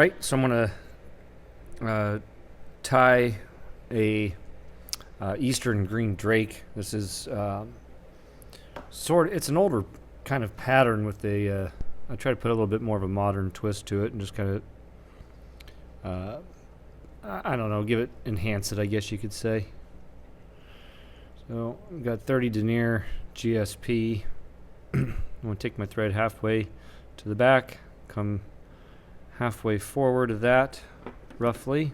Alright, so I'm going to tie a Eastern green drake. This is it's an older kind of pattern with a I try to put a little bit more of a modern twist to it and just kind of I don't know, enhance it, I guess you could say. So I've got 30 denier GSP. I'm going to take my thread halfway to the back, come halfway forward of that, roughly,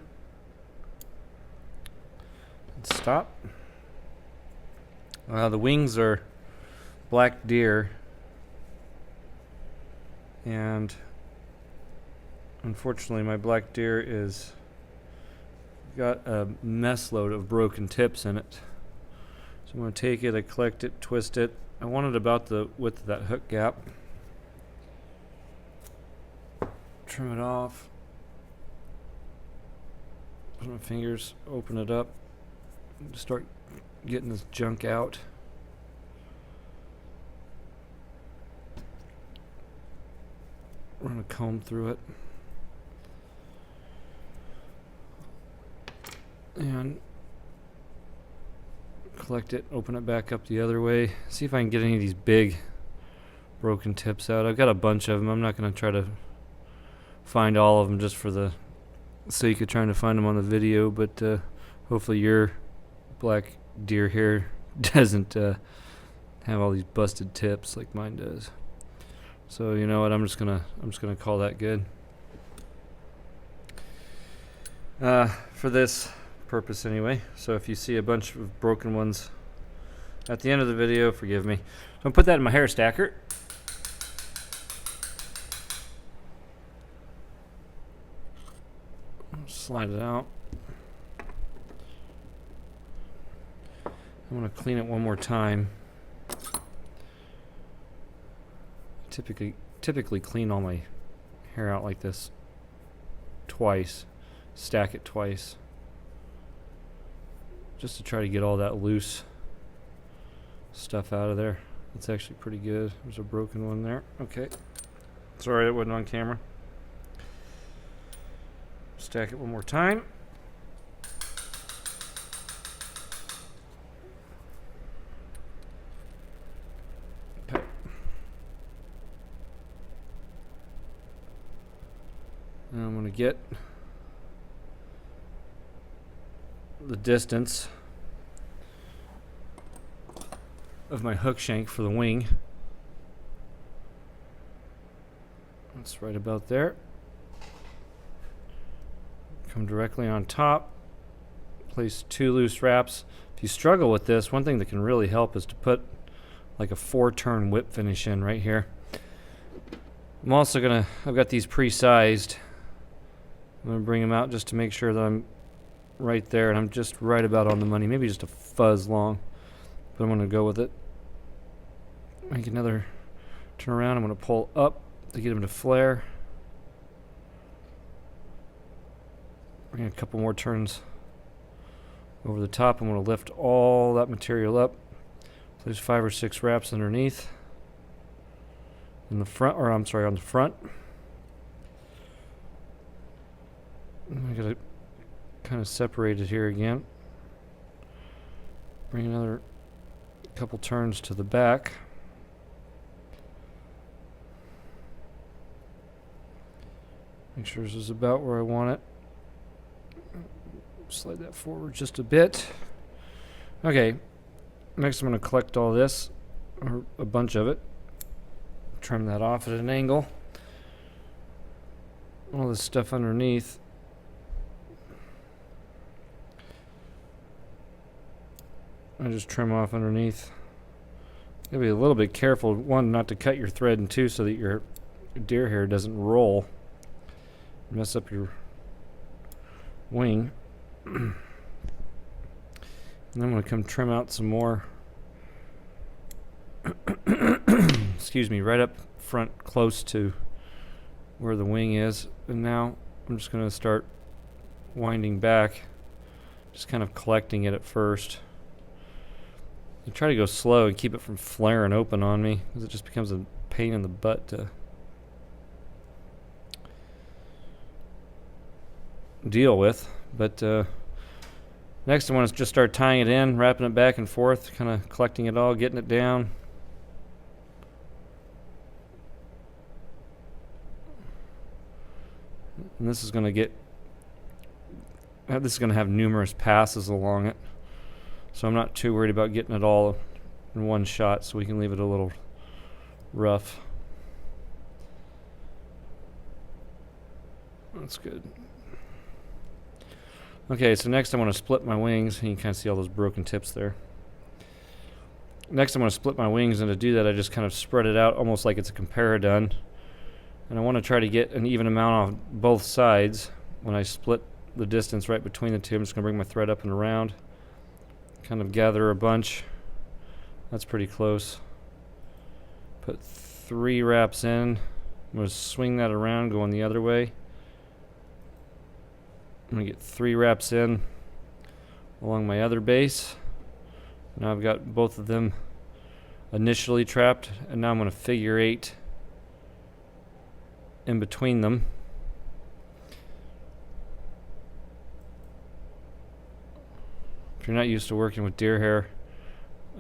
and stop. The wings are black deer, and unfortunately my black deer is got a mess load of broken tips in it. So I'm going to take it, I collect it, twist it. I want it about the width of that hook gap. Trim it off. Put my fingers, open it up, and start getting this junk out. Run a comb through it. And collect it, open it back up the other way. See if I can get any of these big broken tips out. I've got a bunch of them. I'm not going to try to find all of them just for the sake of trying to find them on the video, but hopefully your black deer hair doesn't have all these busted tips like mine does. So you know what, I'm just gonna call that good for this purpose anyway. So if you see a bunch of broken ones at the end of the video, forgive me. So I'm put that in my hair stacker. Slide it out. I'm going to clean it one more time. Typically clean all my hair out like this twice, stack it twice, just to try to get all that loose stuff out of there. It's actually pretty good. There's a broken one there. Okay, sorry it wasn't on camera. Stack it one more time. Okay. And I'm going to get the distance of my hook shank for the wing. That's right about there. Come directly on top, place 2 loose wraps. If you struggle with this, one thing that can really help is to put like a 4-turn whip finish in right here. I'm also I've got these pre-sized. I'm gonna bring them out just to make sure that I'm right there, and I'm just right about on the money, maybe just a fuzz long, but I'm gonna go with it. Make another turn around. I'm gonna pull up to get them to flare. Bring a couple more turns over the top. I'm going to lift all that material up. There's 5 or 6 wraps underneath. In the front, or I'm sorry, on the front. I got to kind of separate it here again. Bring another couple turns to the back. Make sure this is about where I want it. Slide that forward just a bit. Okay, next I'm going to collect all this, or a bunch of it. Trim that off at an angle. All this stuff underneath. I just trim off underneath. You gotta be a little bit careful, one, not to cut your thread in two so that your deer hair doesn't roll, mess up your wing. And I'm going to come trim out some more. Excuse me, right up front close to where the wing is. And now I'm just going to start winding back, just kind of collecting it at first. I try to go slow and keep it from flaring open on me, because it just becomes a pain in the butt to deal with. But next I want to just start tying it in, wrapping it back and forth, kind of collecting it all, getting it down. And this is going to have numerous passes along it. So I'm not too worried about getting it all in one shot, so we can leave it a little rough. That's good. Okay, so next I want to split my wings. You can kind of see all those broken tips there. Next I'm going to split my wings, and to do that I just kind of spread it out almost like it's a comparadun. And I want to try to get an even amount off both sides. When I split the distance right between the two, I'm just going to bring my thread up and around. Kind of gather a bunch. That's pretty close. Put 3 wraps in. I'm going to swing that around, going the other way. I'm going to get 3 wraps in along my other base. Now I've got both of them initially trapped, and now I'm going to figure 8 in between them. If you're not used to working with deer hair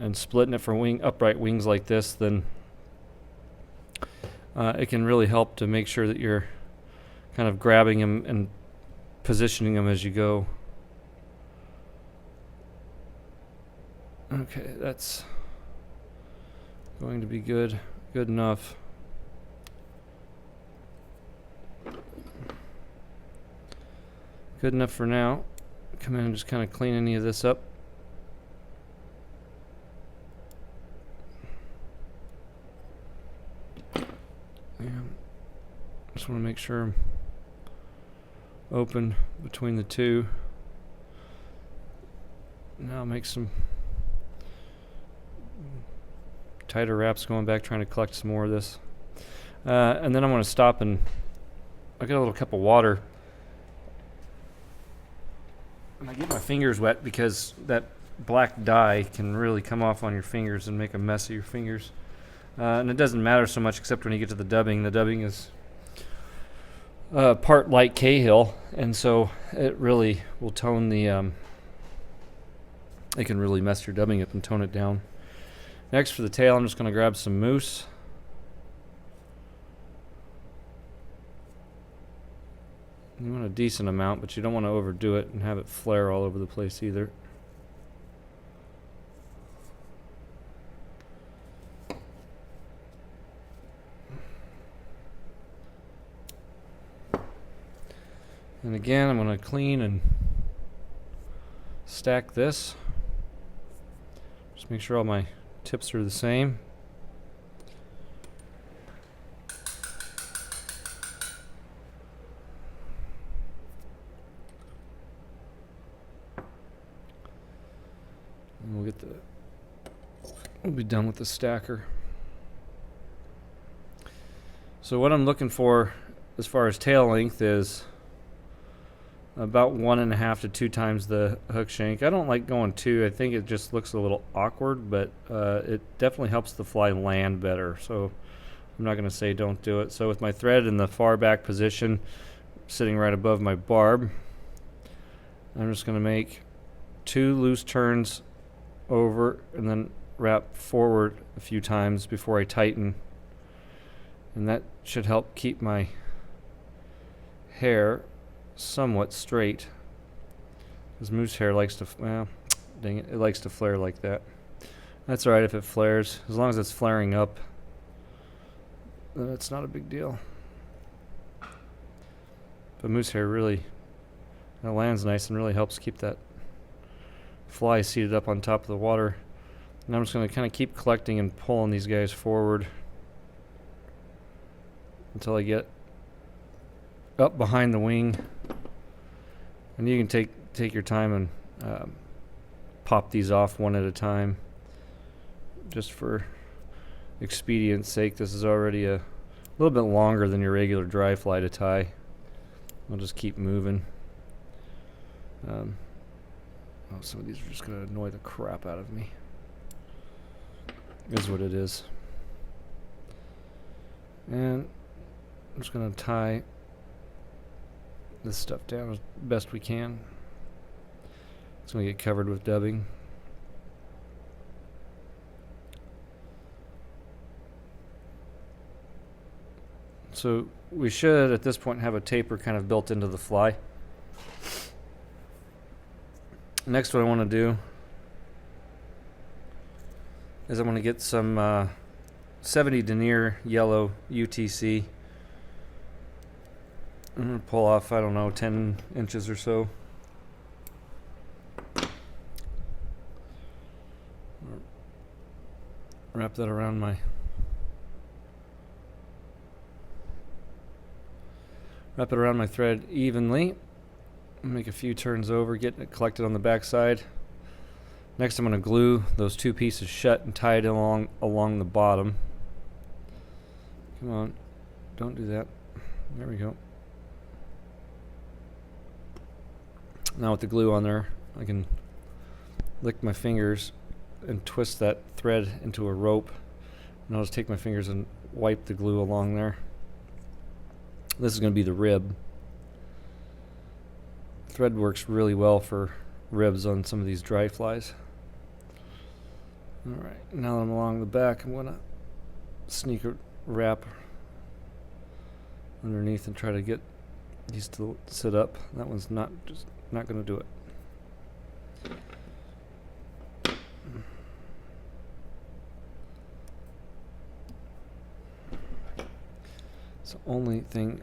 and splitting it for upright wings like this, then it can really help to make sure that you're kind of grabbing them and positioning them as you go. Okay, that's going to be good enough. Good enough for now. Come in and just kind of clean any of this up. And just want to make sure I'm open between the two. Now make some tighter wraps going back, trying to collect some more of this. And then I'm going to stop, and I got a little cup of water. And I get my fingers wet because that black dye can really come off on your fingers and make a mess of your fingers. And it doesn't matter so much except when you get to the dubbing. The dubbing is part light Cahill, and so it really will tone the it can really mess your dubbing up and tone it down. Next, for the tail, I'm just going to grab some mousse. You want a decent amount, but you don't want to overdo it and have it flare all over the place either. And again, I'm going to clean and stack this. Just make sure all my tips are the same. And we'll be done with the stacker. So what I'm looking for as far as tail length is about 1.5 to 2 times the hook shank. I don't like going 2. I think it just looks a little awkward, but it definitely helps the fly land better. So I'm not going to say don't do it. So with my thread in the far back position, sitting right above my barb, I'm just going to make 2 loose turns over and then wrap forward a few times before I tighten. And that should help keep my hair somewhat straight, because moose hair likes to, well, dang it, it likes to flare like that. That's alright if it flares, as long as it's flaring up, then it's not a big deal. But moose hair really, that lands nice and really helps keep that fly seated up on top of the water. And I'm just going to kind of keep collecting and pulling these guys forward until I get up behind the wing. And you can take your time and pop these off one at a time, just for expedience sake. This is already a little bit longer than your regular dry fly to tie. I'll just keep moving. Some of these are just going to annoy the crap out of me. Is what it is. And I'm just going to tie this stuff down as best we can. It's going to get covered with dubbing. So we should at this point have a taper kind of built into the fly. Next, what I want to do is I want to get some 70 denier yellow UTC. I'm going to pull off, I don't know, 10 inches or so. Wrap that around my thread evenly. Make a few turns over, get it collected on the back side. Next, I'm going to glue those two pieces shut and tie it along the bottom. Come on, don't do that. There we go. Now with the glue on there, I can lick my fingers and twist that thread into a rope. And I'll just take my fingers and wipe the glue along there. This is going to be the rib. Thread works really well for ribs on some of these dry flies. Alright, now that I'm along the back, I'm going to sneak a wrap underneath and try to get these to sit up. That one's not going to do it. It's the only thing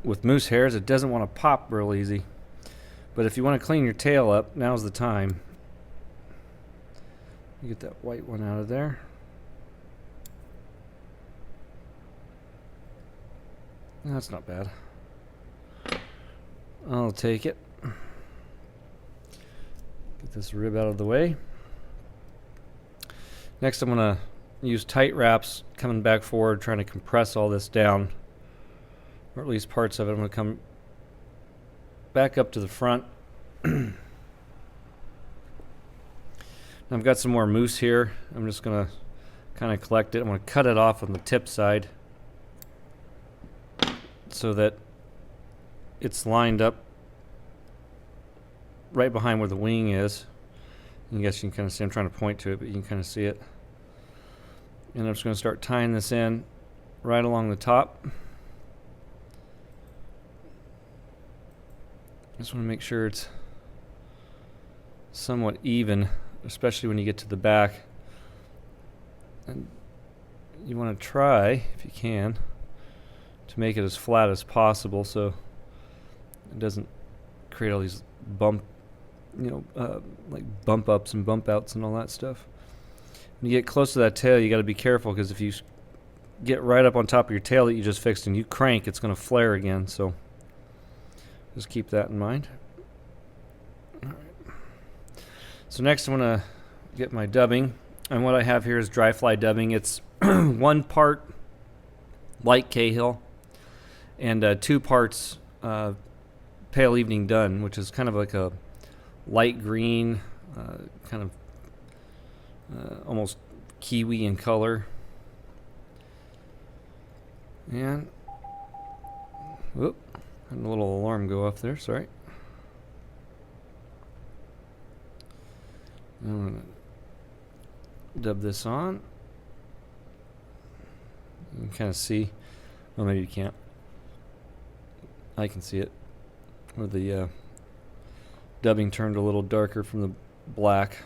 with moose hairs, it doesn't want to pop real easy. But if you want to clean your tail up, now's the time. You get that white one out of there. That's not bad. I'll take it. Get this rib out of the way. Next, I'm going to use tight wraps coming back forward, trying to compress all this down, or at least parts of it. I'm going to come back up to the front. I've got some more mousse here. I'm just going to kind of collect it. I'm going to cut it off on the tip side so that it's lined up right behind where the wing is. I guess you can kind of see, I'm trying to point to it, but you can kind of see it. And I'm just going to start tying this in right along the top. Just want to make sure it's somewhat even, especially when you get to the back. And you want to try, if you can, to make it as flat as possible so it doesn't create all these like bump ups and bump outs and all that stuff. When you get close to that tail, you got to be careful, because if you get right up on top of your tail that you just fixed and you crank, it's going to flare again. So just keep that in mind. All right. So next I'm going to get my dubbing. And what I have here is dry fly dubbing. It's 1 part light Cahill and 2 parts Pale Evening Dun, which is kind of like a light green, kind of almost kiwi in color. And whoop, had a little alarm go off there, sorry. I'm going to dub this on. You can kind of see, well, maybe you can't. I can see it, where the dubbing turned a little darker from the black.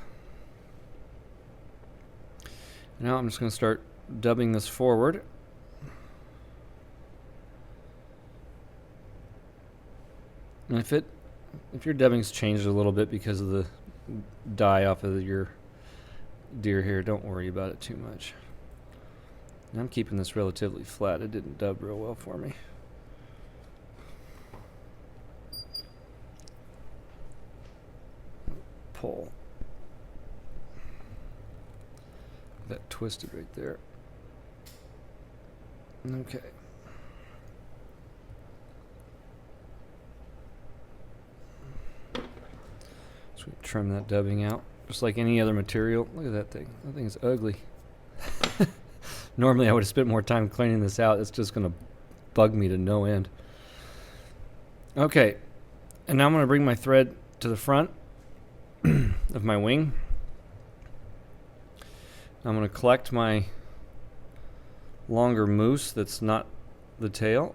Now I'm just going to start dubbing this forward. And if your dubbing's changed a little bit because of the dye off of your deer here, don't worry about it too much. I'm keeping this relatively flat. It didn't dub real well for me. Pull. That twisted right there. Okay. So we trim that dubbing out, just like any other material. Look at that thing. That thing is ugly. Normally I would have spent more time cleaning this out. It's just going to bug me to no end. Okay, And now I'm going to bring my thread to the front of my wing. I'm going to collect my longer moose that's not the tail.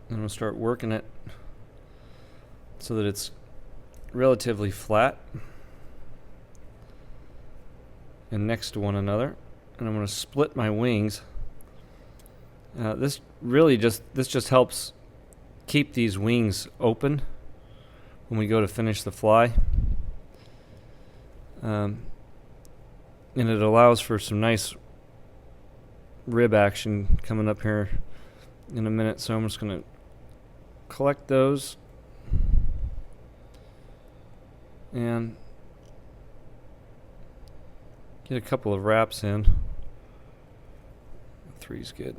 I'm going to start working it so that it's relatively flat and next to one another. And I'm going to split my wings. This just helps keep these wings open when we go to finish the fly. And it allows for some nice rib action coming up here in a minute. So I'm just going to collect those and get a couple of wraps in. 3's good.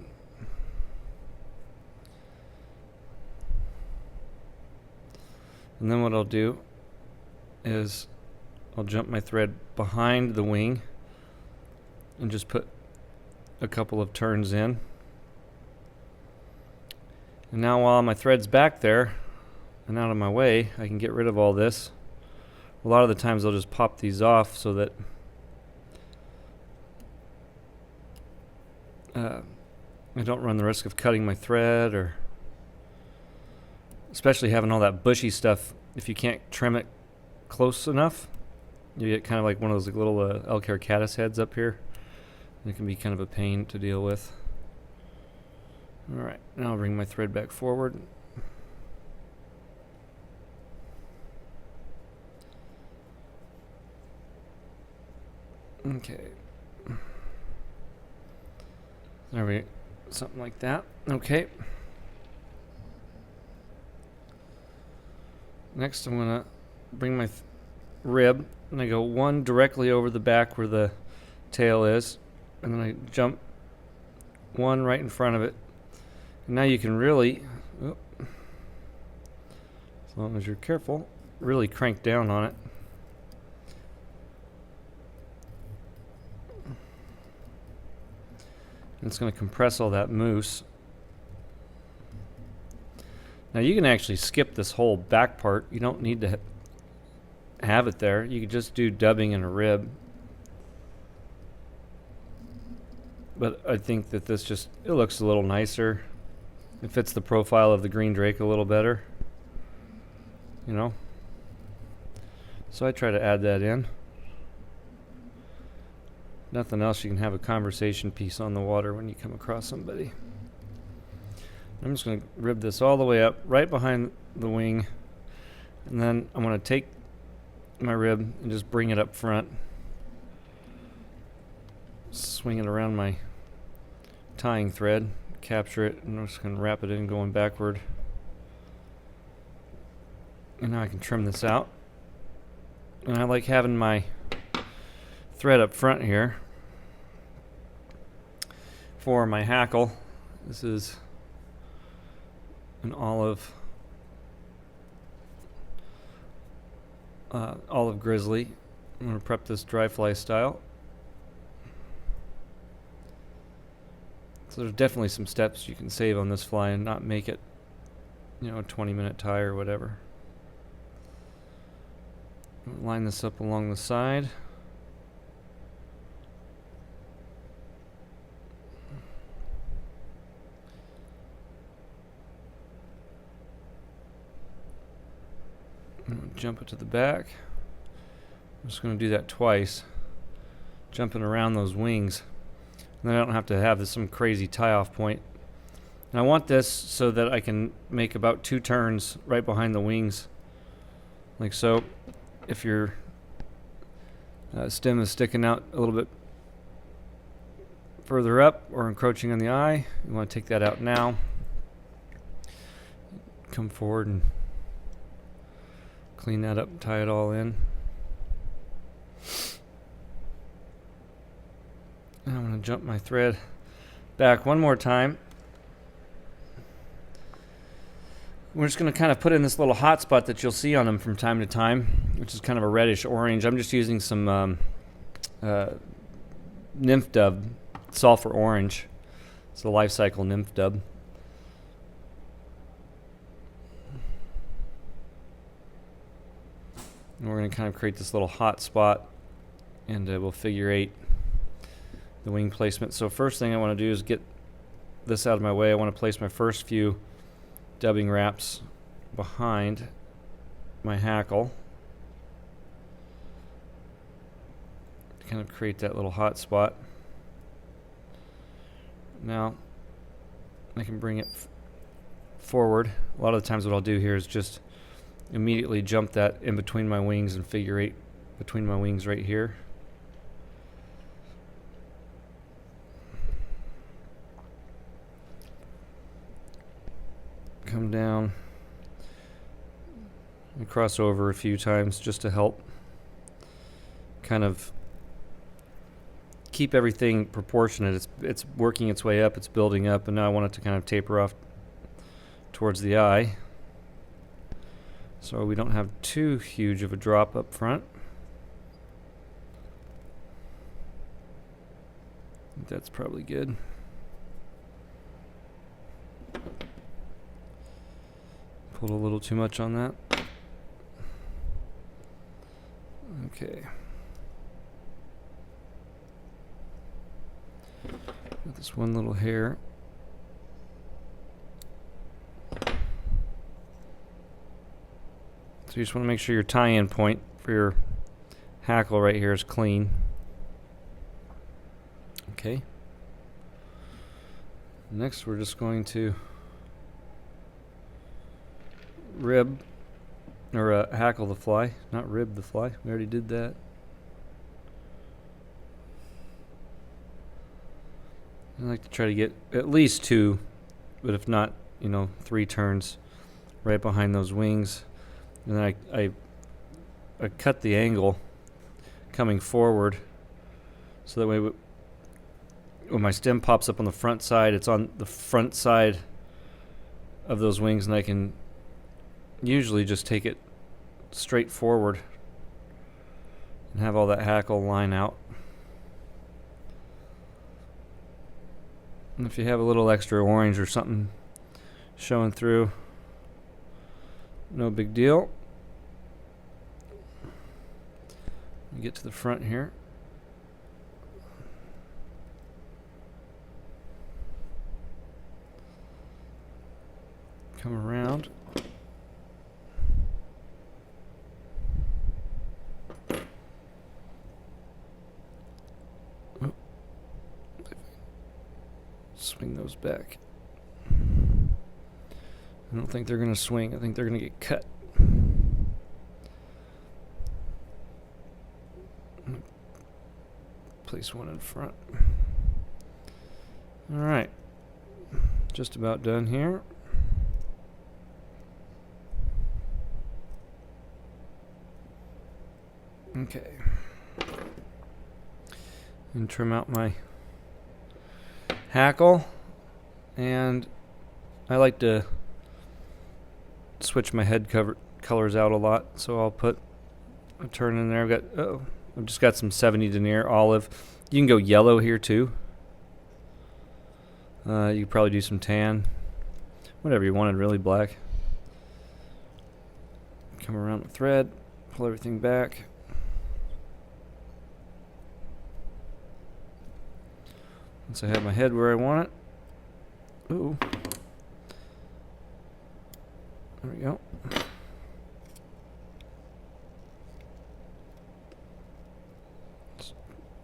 And then what I'll do is I'll jump my thread behind the wing and just put a couple of turns in. And now while my thread's back there and out of my way, I can get rid of all this. A lot of the times I'll just pop these off so that I don't run the risk of cutting my thread, or especially having all that bushy stuff. If you can't trim it close enough, you get kind of like one of those little elk hair caddis heads up here. It can be kind of a pain to deal with. Alright, now I'll bring my thread back forward. Okay. There we go. Something like that. Okay. Next I'm going to bring my rib and I go one directly over the back where the tail is, and then I jump one right in front of it. And now you can really, as long as you're careful, really crank down on it. And it's going to compress all that mousse. Now you can actually skip this whole back part. You don't need to have it there. You could just do dubbing in a rib. But I think that this just, it looks a little nicer. It fits the profile of the green drake a little better. You know? So I try to add that in. Nothing else, you can have a conversation piece on the water when you come across somebody. I'm just going to rib this all the way up, right behind the wing. And then I'm going to take my rib and just bring it up front. Swing it around my tying thread, capture it, and I'm just going to wrap it in going backward. And now I can trim this out. And I like having my thread up front here for my hackle. This is an olive grizzly. I'm going to prep this dry fly style. So there's definitely some steps you can save on this fly and not make it, you know, a 20-minute tie or whatever. Line this up along the side. Jump it to the back. I'm just going to do that twice, jumping around those wings. And then I don't have to have some crazy tie-off point. And I want this so that I can make about 2 turns right behind the wings, like so. If your stem is sticking out a little bit further up or encroaching on the eye, you want to take that out now. Come forward and clean that up and tie it all in. And I'm going to jump my thread back one more time. We're just going to kind of put in this little hot spot that you'll see on them from time to time, which is kind of a reddish orange. I'm just using some nymph dub, sulfur orange. It's a life cycle nymph dub. And we're going to kind of create this little hot spot, and we'll figure eight the wing placement. So first thing I want to do is get this out of my way. I want to place my first few dubbing wraps behind my hackle to kind of create that little hot spot. Now I can bring it forward. A lot of the times what I'll do here is just immediately jump that in between my wings and figure eight between my wings right here. Come down and cross over a few times just to help kind of keep everything proportionate. It's working its way up, it's building up, and now I want it to kind of taper off towards the eye, so we don't have too huge of a drop up front. I think that's probably good. Pulled a little too much on that. Okay. Got this one little hair. So you just want to make sure your tie-in point for your hackle right here is clean. Okay. Next we're just going to rib or hackle the fly, not rib the fly. We already did that. I like to try to get at least two, but if not, 3 turns right behind those wings. And then I cut the angle coming forward, so that way when my stem pops up on the front side, it's on the front side of those wings, and I can usually just take it straight forward and have all that hackle line out. And if you have a little extra orange or something showing through, no big deal. Get to the front here. Come around. Oh. Swing those back. I don't think they're going to swing. I think they're going to get cut. Place one in front. All right. Just about done here. Okay. And trim out my hackle. And I like to switch my head colors out a lot, so I'll put a turn in there. I've just got some 70 denier olive. You can go yellow here too. You could probably do some tan, whatever you wanted, really black. Come around the thread, pull everything back. Once I have my head where I want it. Ooh. There we go.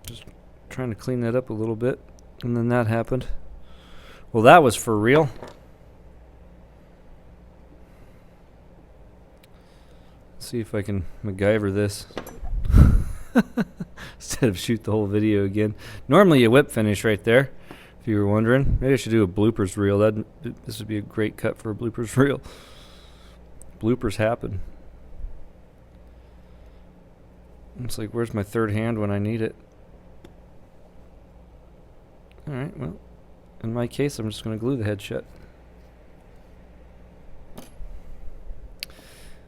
Just trying to clean that up a little bit, and then that happened. Well, that was for real. Let's see if I can MacGyver this instead of shoot the whole video again. Normally you whip finish right there, if you were wondering. Maybe I should do a bloopers reel. This would be a great cut for a bloopers reel. Bloopers happen. It's like, where's my third hand when I need it? Alright, well, in my case, I'm just going to glue the head shut.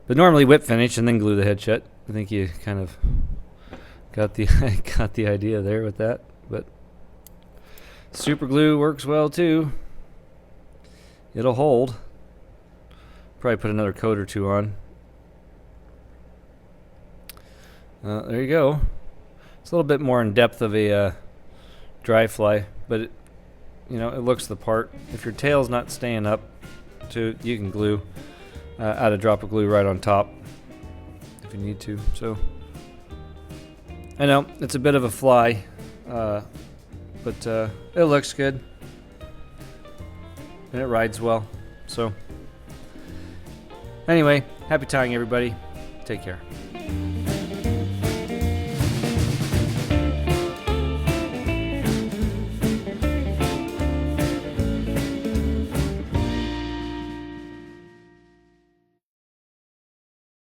But normally whip finish and then glue the head shut. I think you kind of got the idea there with that. But super glue works well too. It'll hold. Probably put another coat or two on. There you go. It's a little bit more in depth of a dry fly, but it, you know, it looks the part. If your tail's not staying up, you can glue, add a drop of glue right on top if you need to. So I know it's a bit of a fly, but it looks good and it rides well. So anyway, happy tying, everybody. Take care.